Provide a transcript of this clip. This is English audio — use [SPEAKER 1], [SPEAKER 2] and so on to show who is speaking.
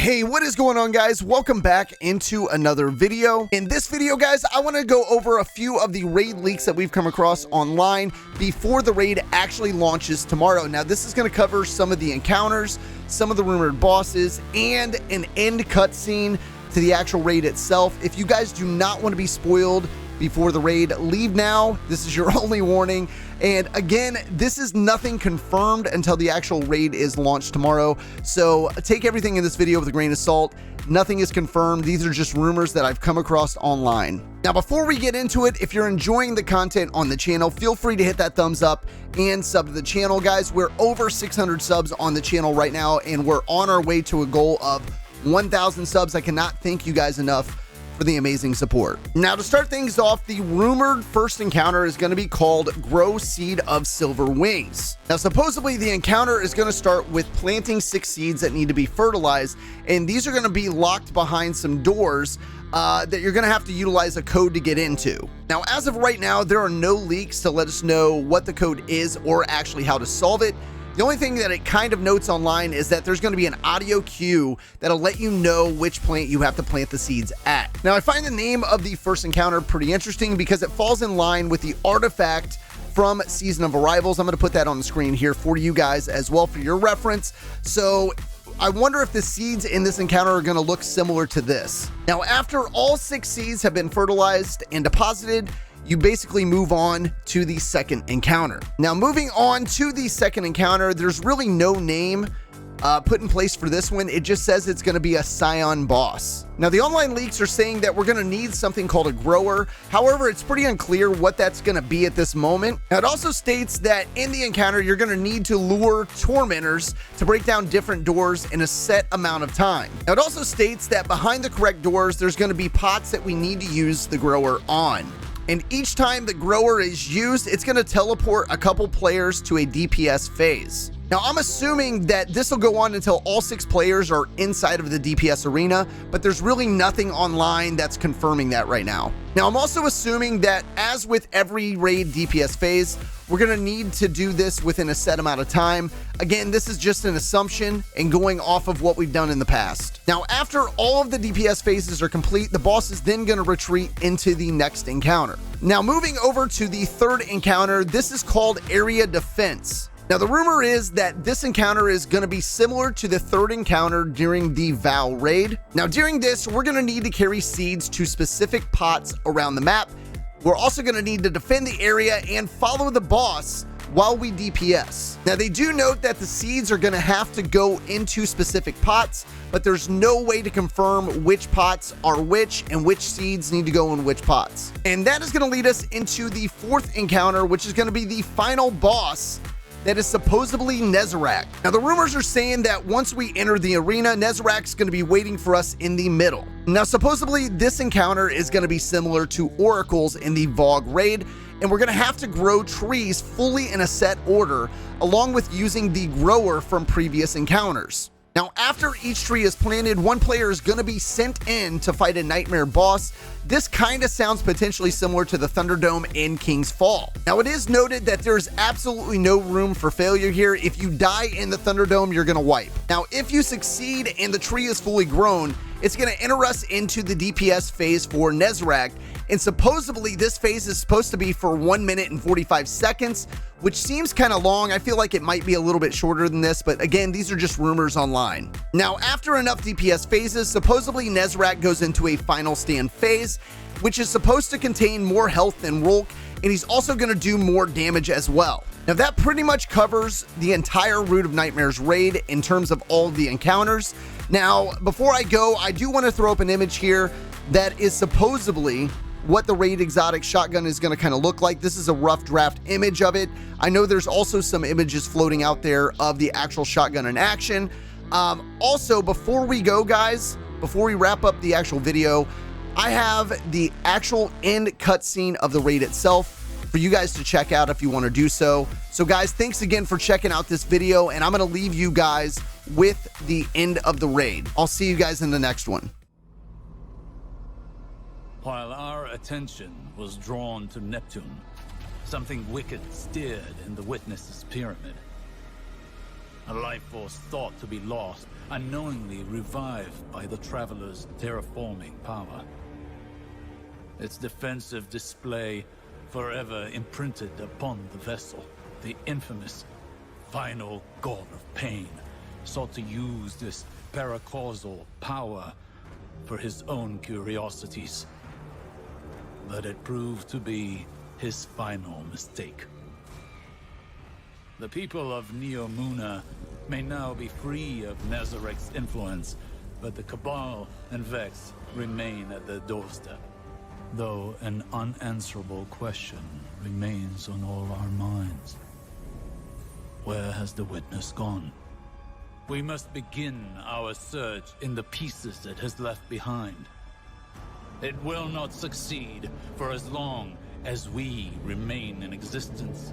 [SPEAKER 1] Hey, what is going on, guys? Welcome back into another video. In this video, guys, I want to go over a few of the raid leaks that we've come across online before the raid actually launches tomorrow. Now, this is going to cover some of the encounters, some of the rumored bosses, and an end cutscene to the actual raid itself. If you guys do not want to be spoiled before the raid, leave now. This is your only warning. And again, this is nothing confirmed until the actual raid is launched tomorrow. So take everything in this video with a grain of salt. Nothing is confirmed. These are just rumors that I've come across online. Now, before we get into it, if you're enjoying the content on the channel, feel free to hit that thumbs up and sub to the channel, guys. We're over 600 subs on the channel right now, and we're on our way to a goal of 1,000 subs. I cannot thank you guys enough for the amazing support. Now, to start things off, the rumored first encounter is going to be called Grow Seed of Silver Wings. Now, supposedly the encounter is going to start with planting 6 seeds that need to be fertilized, and these are going to be locked behind some doors that you're going to have to utilize a code to get into. Now, as of right now, there are no leaks to let us know what the code is or actually how to solve it. The only thing that it kind of notes online is that there's going to be an audio cue that'll let you know which plant you have to plant the seeds at. Now, I find the name of the first encounter pretty interesting because it falls in line with the artifact from Season of Arrivals. I'm going to put that on the screen here for you guys as well for your reference. So I wonder if the seeds in this encounter are going to look similar to this. Now, after all 6 seeds have been fertilized and deposited, you basically move on to the second encounter. Now, moving on to the second encounter, there's really no name put in place for this one. It just says it's going to be a Scion boss. Now, the online leaks are saying that we're going to need something called a grower. However, it's pretty unclear what that's going to be at this moment. Now, it also states that in the encounter, you're going to need to lure tormentors to break down different doors in a set amount of time. Now, it also states that behind the correct doors, there's going to be pots that we need to use the grower on. And each time the grower is used, it's going to teleport a couple players to a DPS phase. Now, I'm assuming that this will go on until all 6 players are inside of the DPS arena, but there's really nothing online that's confirming that right now. Now, I'm also assuming that as with every raid DPS phase, we're going to need to do this within a set amount of time. Again, this is just an assumption and going off of what we've done in the past. Now, after all of the DPS phases are complete, the boss is then going to retreat into the next encounter. Now, moving over to the third encounter, this is called Area Defense. Now, the rumor is that this encounter is going to be similar to the third encounter during the Vow raid. Now, during this, we're going to need to carry seeds to specific pots around the map. We're also going to need to defend the area and follow the boss while we DPS. Now, they do note that the seeds are going to have to go into specific pots, but there's no way to confirm which pots are which and which seeds need to go in which pots. And that is going to lead us into the fourth encounter, which is going to be the final boss that is supposedly Nezarec. Now, the rumors are saying that once we enter the arena, Nezarec's going to be waiting for us in the middle. Now, supposedly this encounter is going to be similar to Oracles in the Vogue raid, and we're going to have to grow trees fully in a set order, along with using the grower from previous encounters. Now, after each tree is planted, one player is going to be sent in to fight a nightmare boss. This kind of sounds potentially similar to the Thunderdome in King's Fall. Now, it is noted that there's absolutely no room for failure here. If you die in the Thunderdome, you're going to wipe. Now, if you succeed and the tree is fully grown, it's going to enter us into the DPS phase for Nezarec, and supposedly this phase is supposed to be for 1 minute and 45 seconds, which seems kind of long. I feel like it might be a little bit shorter than this, but again, these are just rumors online. Now, after enough DPS phases, supposedly Nezarec goes into a final stand phase, which is supposed to contain more health than Rolk, and he's also going to do more damage as well. Now, that pretty much covers the entire Root of Nightmares raid in terms of all of the encounters. Now, before I go, I do want to throw up an image here that is supposedly what the raid exotic shotgun is going to kind of look like. This is a rough draft image of it. I know there's also some images floating out there of the actual shotgun in action. Also, before we go, guys, before we wrap up the actual video, I have the actual end cutscene of the raid itself for you guys to check out if you want to do so. So, guys, thanks again for checking out this video, and I'm going to leave you guys with the end of the raid. I'll see you guys in the next one.
[SPEAKER 2] While our attention was drawn to Neptune, something wicked stirred in the Witness's pyramid. A life force thought to be lost, unknowingly revived by the Traveler's terraforming power. Its defensive display forever imprinted upon the vessel. The infamous final god of pain sought to use this paracausal power for his own curiosities. But it proved to be his final mistake. The people of Neomuna may now be free of Nazarek's influence, but the Cabal and Vex remain at their doorstep. Though an unanswerable question remains on all our minds. Where has the witness gone? We must begin our search in the pieces it has left behind. It will not succeed for as long as we remain in existence.